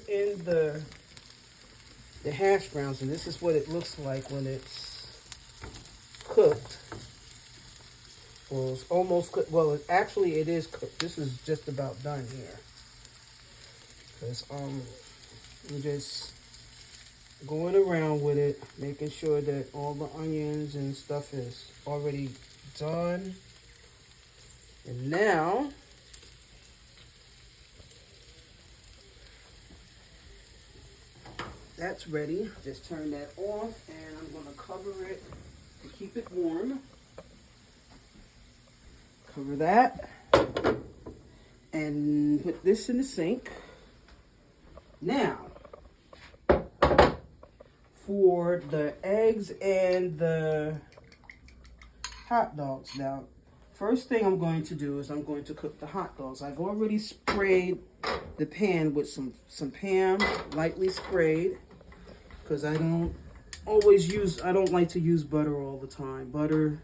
in the hash browns, and this is what it looks like when it's cooked. Well, it's almost cooked. Well, actually, it is cooked. This is just about done here. Because we're just going around with it, making sure that all the onions and stuff is already done. And now, that's ready. Just turn that off, and I'm going to cover it to keep it warm. Cover that, and put this in the sink. Now, for the eggs and the hot dogs. Now, first thing I'm going to do is I'm going to cook the hot dogs. I've already sprayed the pan with some Pam, lightly sprayed, because I don't like to use butter all the time. Butter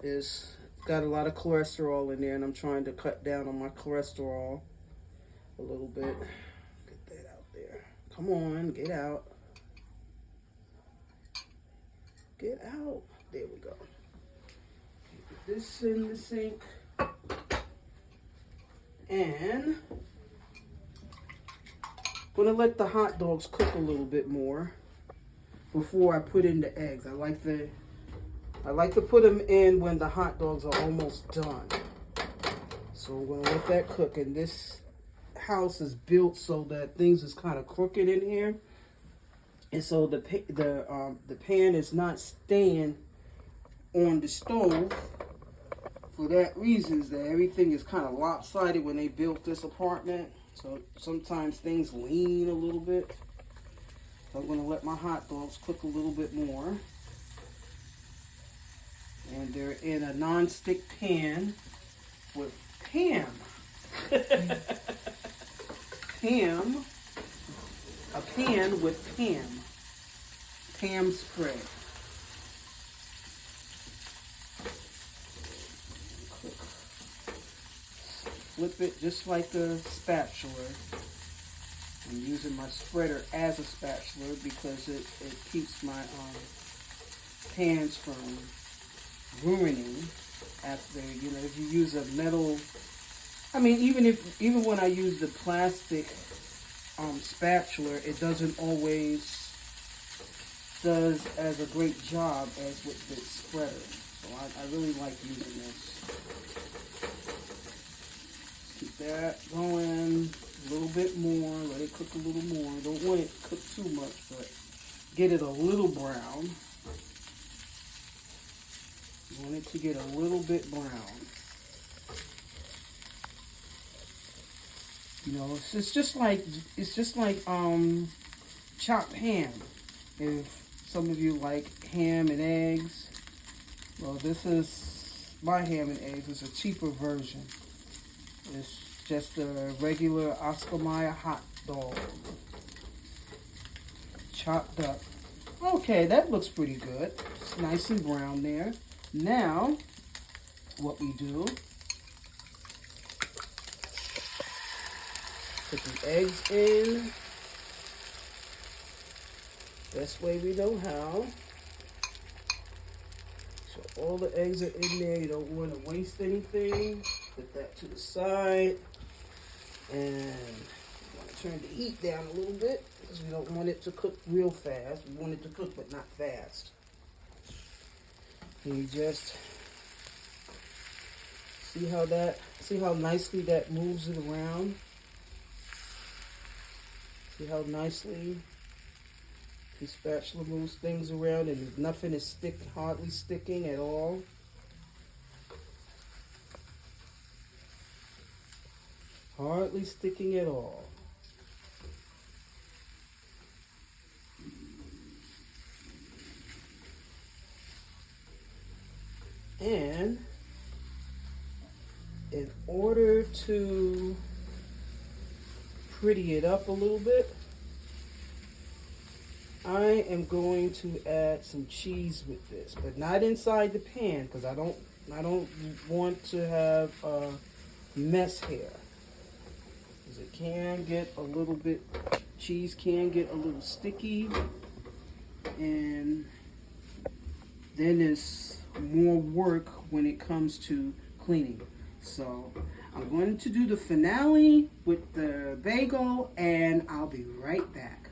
is got a lot of cholesterol in there, and I'm trying to cut down on my cholesterol a little bit. Get that out there. Come on, get out. Get out. There we go. Put this in the sink. And I'm going to let the hot dogs cook a little bit more before I put in the eggs. I like to put them in when the hot dogs are almost done. So I'm going to let that cook. And this house is built so that things is kind of crooked in here. And so the pan is not staying on the stove. For that reason, is that everything is kind of lopsided when they built this apartment. So sometimes things lean a little bit. So I'm going to let my hot dogs cook a little bit more. And they're in a non-stick pan with Pam. Pam. A pan with Pam. Pam spray. Flip it just like a spatula. I'm using my spreader as a spatula because it keeps my pans from ruining after, if you use a metal, even when I use the plastic spatula, it doesn't always does as a great job as with the spreader. So I really like using this. Keep that going a little bit more. Let it cook a little more. Don't want it cooked too much, but get it a little brown. You want it to get a little bit brown. It's just like chopped ham. If some of you like ham and eggs, well, this is my ham and eggs. It's a cheaper version. It's just a regular Oscar Mayer hot dog, chopped up. Okay, that looks pretty good. It's nice and brown there. Now, what we do, put the eggs in. Best way we know how. So all the eggs are in there. You don't want to waste anything. Put that to the side. And we want to turn the heat down a little bit because we don't want it to cook real fast. We want it to cook but not fast. And you just see how nicely that moves it around. See how nicely the spatula moves things around and nothing is hardly sticking at all. Hardly sticking at all. And in order to pretty it up a little bit, I am going to add some cheese with this, but not inside the pan because I don't want to have a mess here. because it can get a little bit, cheese can get a little sticky, and then it's more work when it comes to cleaning. So I'm going to do the finale with the bagel, and I'll be right back.